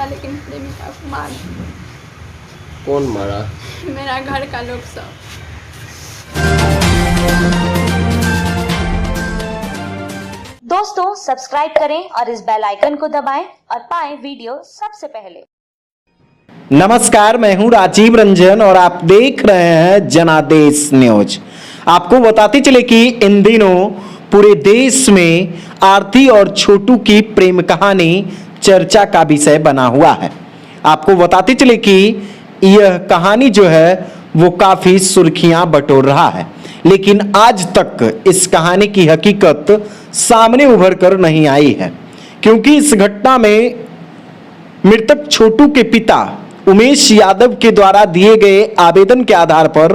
था, लेकिन प्रेमिका को मार दिया। कौन मारा? मेरा घर का लोग सब। दोस्तों सब्सक्राइब करें और इस बेल आइकन को दबाएं और पाएं वीडियो सबसे पहले। नमस्कार, मैं हूं राजीव रंजन और आप देख रहे हैं जनादेश न्यूज। आपको बताते चले कि इन दिनों पूरे देश में आरती और छोटू की प्रेम कहानी चर्चा का विषय बना हुआ है। आपको बताते चले कि यह कहानी जो है वो काफी सुर्खियां बटोर रहा है, लेकिन आज तक इस कहानी की हकीकत सामने उभर कर नहीं आई है, क्योंकि इस घटना में मृतक छोटू के पिता उमेश यादव के द्वारा दिए गए आवेदन के आधार पर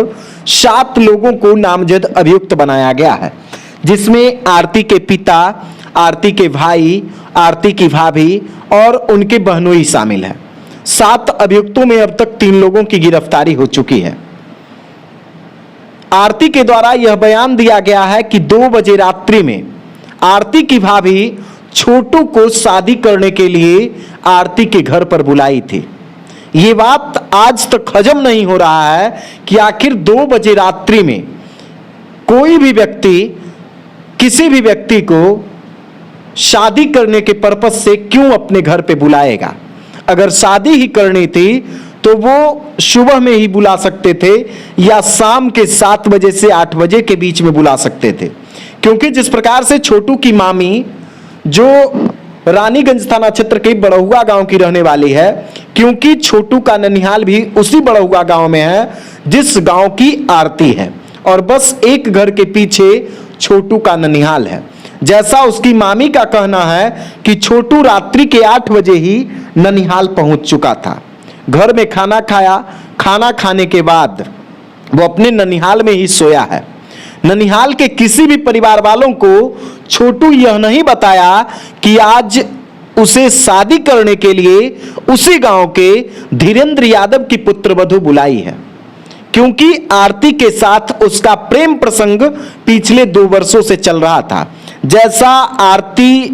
7 लोगों को नामजद अभियुक्त बनाया गया है, जिसमें आरती के पिता, आरती के भाई, आरती की भाभी और उनके बहनोई शामिल है। 7 अभियुक्तों में अब तक 3 लोगों की गिरफ्तारी हो चुकी है। आरती के द्वारा यह बयान दिया गया है कि 2 बजे रात्रि में आरती की भाभी छोटू को शादी करने के लिए आरती के घर पर बुलाई थी। ये बात आज तक हजम नहीं हो रहा है कि आखिर 2 बजे रात्रि में कोई भी व्यक्ति किसी भी व्यक्ति को शादी करने के पर्पस से क्यों अपने घर पे बुलाएगा। अगर शादी ही करनी थी तो वो सुबह में ही बुला सकते थे या शाम के 7 बजे से 8 बजे के बीच में बुला सकते थे, क्योंकि जिस प्रकार से छोटू की मामी जो रानीगंज थाना क्षेत्र के बड़हुआ गांव की रहने वाली है, क्योंकि छोटू का ननिहाल भी उसी बड़हुआ गांव में है जिस गांव की आरती है, और बस एक घर के पीछे छोटू का ननिहाल है। जैसा उसकी मामी का कहना है कि छोटू रात्रि के 8 बजे ही ननिहाल पहुंच चुका था। घर में खाना खाया, खाना खाने के बाद वो अपने ननिहाल में ही सोया है। ननिहाल के किसी भी परिवार वालों को छोटू यह नहीं बताया कि आज उसे शादी करने के लिए उसी गांव के धीरेन्द्र यादव की पुत्रवधू बुलाई है, क्योंकि आरती के साथ उसका प्रेम प्रसंग पिछले 2 वर्षों से चल रहा था। जैसा आरती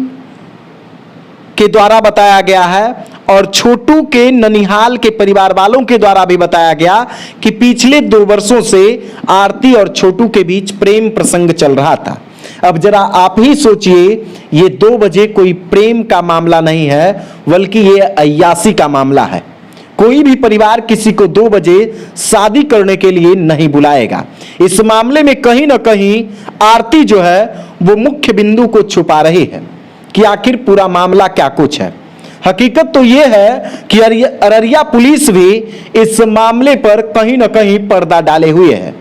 के द्वारा बताया गया है और छोटू के ननिहाल के परिवार वालों के द्वारा भी बताया गया कि पिछले 2 वर्षों से आरती और छोटू के बीच प्रेम प्रसंग चल रहा था। अब जरा आप ही सोचिए, ये 2 बजे कोई प्रेम का मामला नहीं है, बल्कि ये अय्यासी का मामला है। कोई भी परिवार किसी को 2 बजे शादी करने के लिए नहीं बुलाएगा। इस मामले में कहीं ना कहीं आरती जो है वो मुख्य बिंदु को छुपा रही है कि आखिर पूरा मामला क्या कुछ है। हकीकत तो यह है कि अररिया पुलिस भी इस मामले पर कहीं ना कहीं पर्दा डाले हुए है,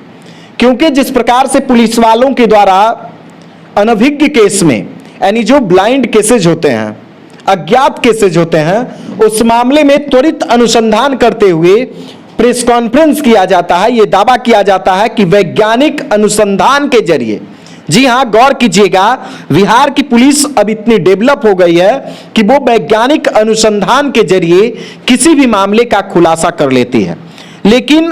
क्योंकि जिस प्रकार से पुलिस वालों के द्वारा अनभिज्ञ केस में, यानी जो ब्लाइंड केसेज होते हैं, अज्ञात केसेज होते हैं, उस मामले में त्वरित अनुसंधान करते हुए प्रेस कॉन्फ्रेंस किया जाता है। यह दावा किया जाता है कि वैज्ञानिक अनुसंधान के जरिए, जी हां गौर कीजिएगा, बिहार की पुलिस अब इतनी डेवलप हो गई है कि वो वैज्ञानिक अनुसंधान के जरिए किसी भी मामले का खुलासा कर लेती है। लेकिन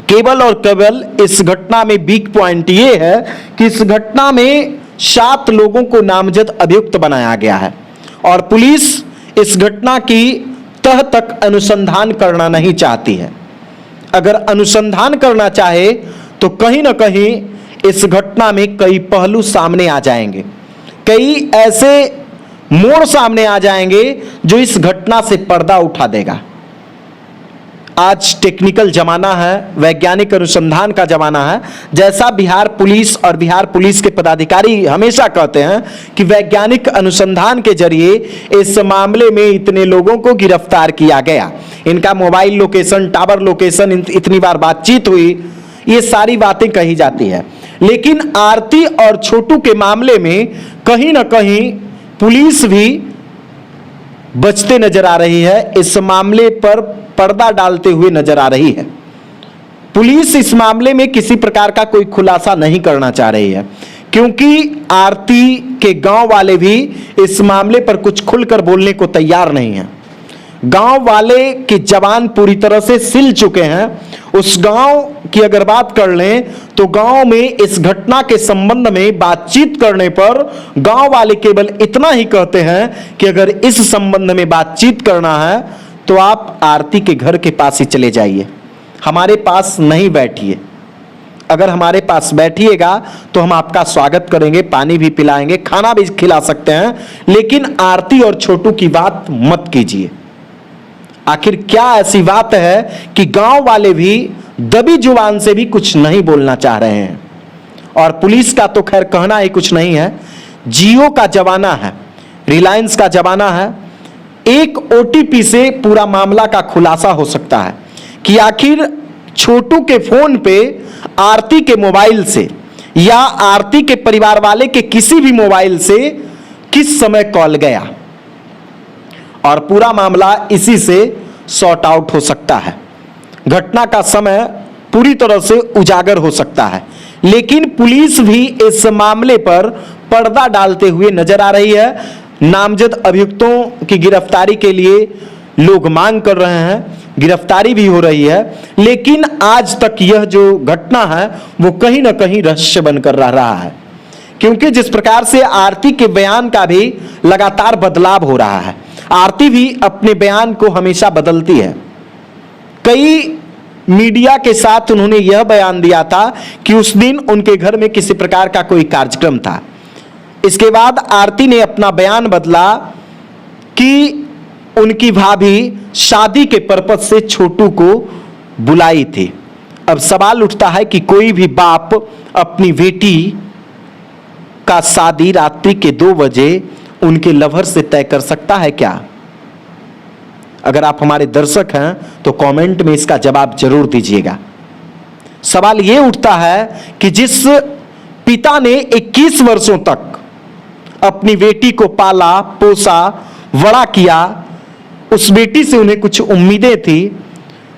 केवल और केवल इस घटना में वीक पॉइंट ये है कि इस घटना में 7 लोगों को नामजद अभियुक्त बनाया गया है और पुलिस इस घटना की तह तक अनुसंधान करना नहीं चाहती है। अगर अनुसंधान करना चाहे तो कहीं ना कहीं इस घटना में कई पहलू सामने आ जाएंगे, कई ऐसे मोड़ सामने आ जाएंगे जो इस घटना से पर्दा उठा देगा। आज टेक्निकल जमाना है, वैज्ञानिक अनुसंधान का जमाना है। जैसा बिहार पुलिस और बिहार पुलिस के पदाधिकारी हमेशा कहते हैं कि वैज्ञानिक अनुसंधान के जरिए इस मामले में इतने लोगों को गिरफ्तार किया गया, इनका मोबाइल लोकेशन, टावर लोकेशन, इतनी बार बातचीत हुई, ये सारी बातें कही जाती है। लेकिन आरती और छोटू के मामले में कहीं ना कहीं पुलिस भी बचते नजर आ रही है, इस मामले पर पर्दा डालते हुए नजर आ रही है। पुलिस इस मामले में किसी प्रकार का कोई खुलासा नहीं करना चाह रही है, क्योंकि आरती के गांव वाले भी इस मामले पर कुछ खुलकर बोलने को तैयार नहीं हैं। गांव वाले के जवान पूरी तरह से सिल चुके हैं। उस गांव की अगर बात कर लें तो गांव में इस घटना के संबंध में बातचीत करने पर गांव वाले केवल इतना ही कहते हैं कि अगर इस संबंध में बातचीत करना है तो आप आरती के घर के पास ही चले जाइए, हमारे पास नहीं बैठिए। अगर हमारे पास बैठिएगा तो हम आपका स्वागत करेंगे, पानी भी पिलाएंगे, खाना भी खिला सकते हैं, लेकिन आरती और छोटू की बात मत कीजिए। आखिर क्या ऐसी बात है कि गांव वाले भी दबी जुबान से भी कुछ नहीं बोलना चाह रहे हैं। और पुलिस का तो खैर कहना ही कुछ नहीं है। जियो का जमाना है, रिलायंस का जमाना है। एक ओटीपी से पूरा मामला का खुलासा हो सकता है कि आखिर छोटू के फोन पे आरती के मोबाइल से या आरती के परिवार वाले के किसी भी मोबाइल से किस समय कॉल गया, और पूरा मामला इसी से सॉर्ट आउट हो सकता है। घटना का समय पूरी तरह से उजागर हो सकता है, लेकिन पुलिस भी इस मामले पर पर्दा डालते हुए नजर आ रही है। नामजद अभियुक्तों की गिरफ्तारी के लिए लोग मांग कर रहे हैं, गिरफ्तारी भी हो रही है, लेकिन आज तक यह जो घटना है वो कहीं ना कहीं रहस्य बनकर रह रहा है, क्योंकि जिस प्रकार से आरती के बयान का भी लगातार बदलाव हो रहा है। आरती भी अपने बयान को हमेशा बदलती है। कई मीडिया के साथ उन्होंने यह बयान दिया था कि उस दिन उनके घर में किसी प्रकार का कोई कार्यक्रम था। इसके बाद आरती ने अपना बयान बदला कि उनकी भाभी शादी के पर्पज से छोटू को बुलाई थी। अब सवाल उठता है कि कोई भी बाप अपनी बेटी का शादी रात्रि के 2 बजे उनके लवर से तय कर सकता है क्या? अगर आप हमारे दर्शक हैं तो कमेंट में इसका जवाब जरूर दीजिएगा। सवाल यह उठता है कि जिस पिता ने 21 वर्षों तक अपनी बेटी को पाला पोसा बड़ा किया, उस बेटी से उन्हें कुछ उम्मीदें थी,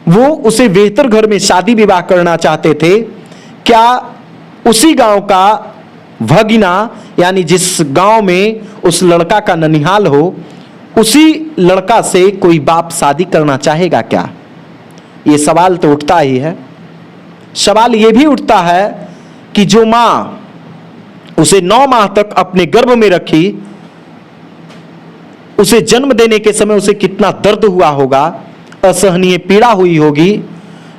वो उसे बेहतर घर में शादी विवाह करना चाहते थे, क्या उसी गांव का भगिना यानी जिस गांव में उस लड़का का ननिहाल हो, उसी लड़का से कोई बाप शादी करना चाहेगा क्या? ये सवाल तो उठता ही है। सवाल ये भी उठता है कि जो मां उसे 9 माह तक अपने गर्भ में रखी, उसे जन्म देने के समय उसे कितना दर्द हुआ होगा, असहनीय पीड़ा हुई होगी,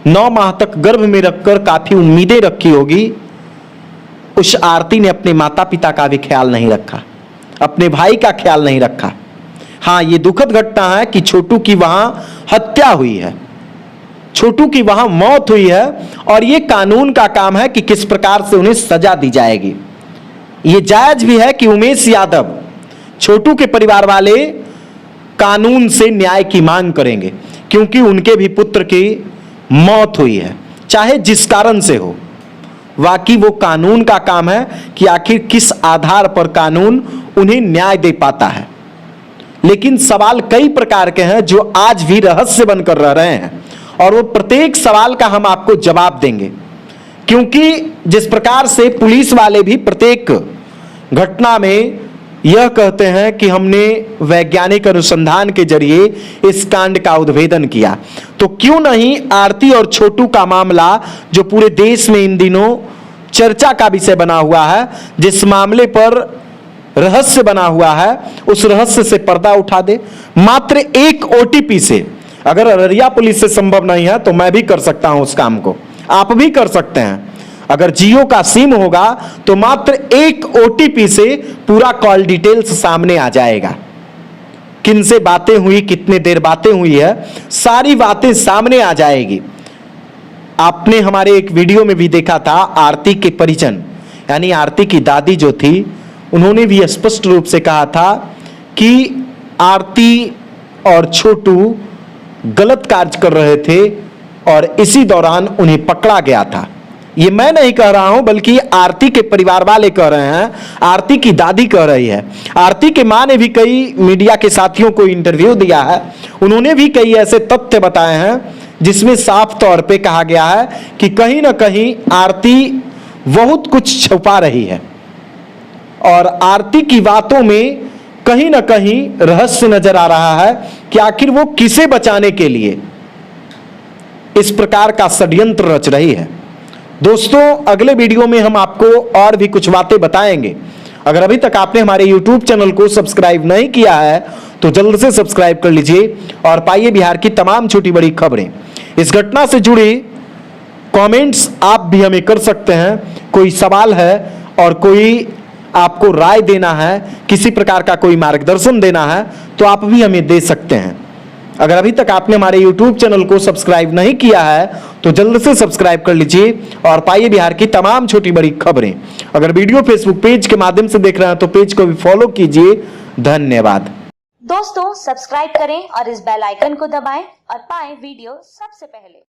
9 माह तक गर्भ में रखकर काफी उम्मीदें रखी होगी। उस आरती ने अपने माता पिता का भी ख्याल नहीं रखा, अपने भाई का ख्याल नहीं रखा। हाँ, यह दुखद घटना है कि छोटू की वहां हत्या हुई है, छोटू की वहां मौत हुई है, और यह कानून का काम है कि किस प्रकार से उन्हें सजा दी जाएगी। यह जायज भी है कि उमेश यादव, छोटू के परिवार वाले कानून से न्याय की मांग करेंगे, क्योंकि उनके भी पुत्र की मौत हुई है, चाहे जिस कारण से हो। वाकई वो कानून का काम है कि आखिर किस आधार पर कानून उन्हें न्याय दे पाता है। लेकिन सवाल कई प्रकार के हैं जो आज भी रहस्य बनकर रह रहे हैं, और वो प्रत्येक सवाल का हम आपको जवाब देंगे, क्योंकि जिस प्रकार से पुलिस वाले भी प्रत्येक घटना में यह कहते हैं कि हमने वैज्ञानिक अनुसंधान के जरिए इस कांड का उद्भेदन किया, तो क्यों नहीं आरती और छोटू का मामला जो पूरे देश में इन दिनों चर्चा का विषय बना हुआ है, जिस मामले पर रहस्य बना हुआ है, उस रहस्य से पर्दा उठा दे। मात्र एक ओटीपी से, अगर अररिया पुलिस से संभव नहीं है तो मैं भी कर सकता हूं उस काम को, आप भी कर सकते हैं। अगर जियो का सिम होगा तो मात्र एक ओटीपी से पूरा कॉल डिटेल्स सामने आ जाएगा, किन से बातें हुई, कितने देर बातें हुई है, सारी बातें सामने आ जाएगी। आपने हमारे एक वीडियो में भी देखा था, आरती के परिजन यानी आरती की दादी जो थी, उन्होंने भी स्पष्ट रूप से कहा था कि आरती और छोटू गलत कार्य कर रहे थे और इसी दौरान उन्हें पकड़ा गया था। ये मैं नहीं कह रहा हूं, बल्कि आरती के परिवार वाले कह रहे हैं, आरती की दादी कह रही है। आरती के मां ने भी कई मीडिया के साथियों को इंटरव्यू दिया है, उन्होंने भी कई ऐसे तथ्य बताए हैं जिसमें साफ तौर पे कहा गया है कि कहीं ना कहीं आरती बहुत कुछ छुपा रही है, और आरती की बातों में कहीं ना कहीं रहस्य नजर आ रहा है कि आखिर वो किसे बचाने के लिए इस प्रकार का षड्यंत्र रच रही है। दोस्तों, अगले वीडियो में हम आपको और भी कुछ बातें बताएंगे। अगर अभी तक आपने हमारे YouTube चैनल को सब्सक्राइब नहीं किया है तो जल्द से सब्सक्राइब कर लीजिए और पाइए बिहार की तमाम छोटी बड़ी खबरें। इस घटना से जुड़ी कमेंट्स आप भी हमें कर सकते हैं। कोई सवाल है और कोई आपको राय देना है, किसी प्रकार का कोई मार्गदर्शन देना है तो आप भी हमें दे सकते हैं। अगर अभी तक आपने हमारे YouTube चैनल को सब्सक्राइब नहीं किया है तो जल्द से सब्सक्राइब कर लीजिए और पाइए बिहार की तमाम छोटी बड़ी खबरें। अगर वीडियो फेसबुक पेज के माध्यम से देख रहे हैं तो पेज को भी फॉलो कीजिए। धन्यवाद। दोस्तों, सब्सक्राइब करें और इस बेल आइकन को दबाएं और पाएं वीडियो सबसे पहले।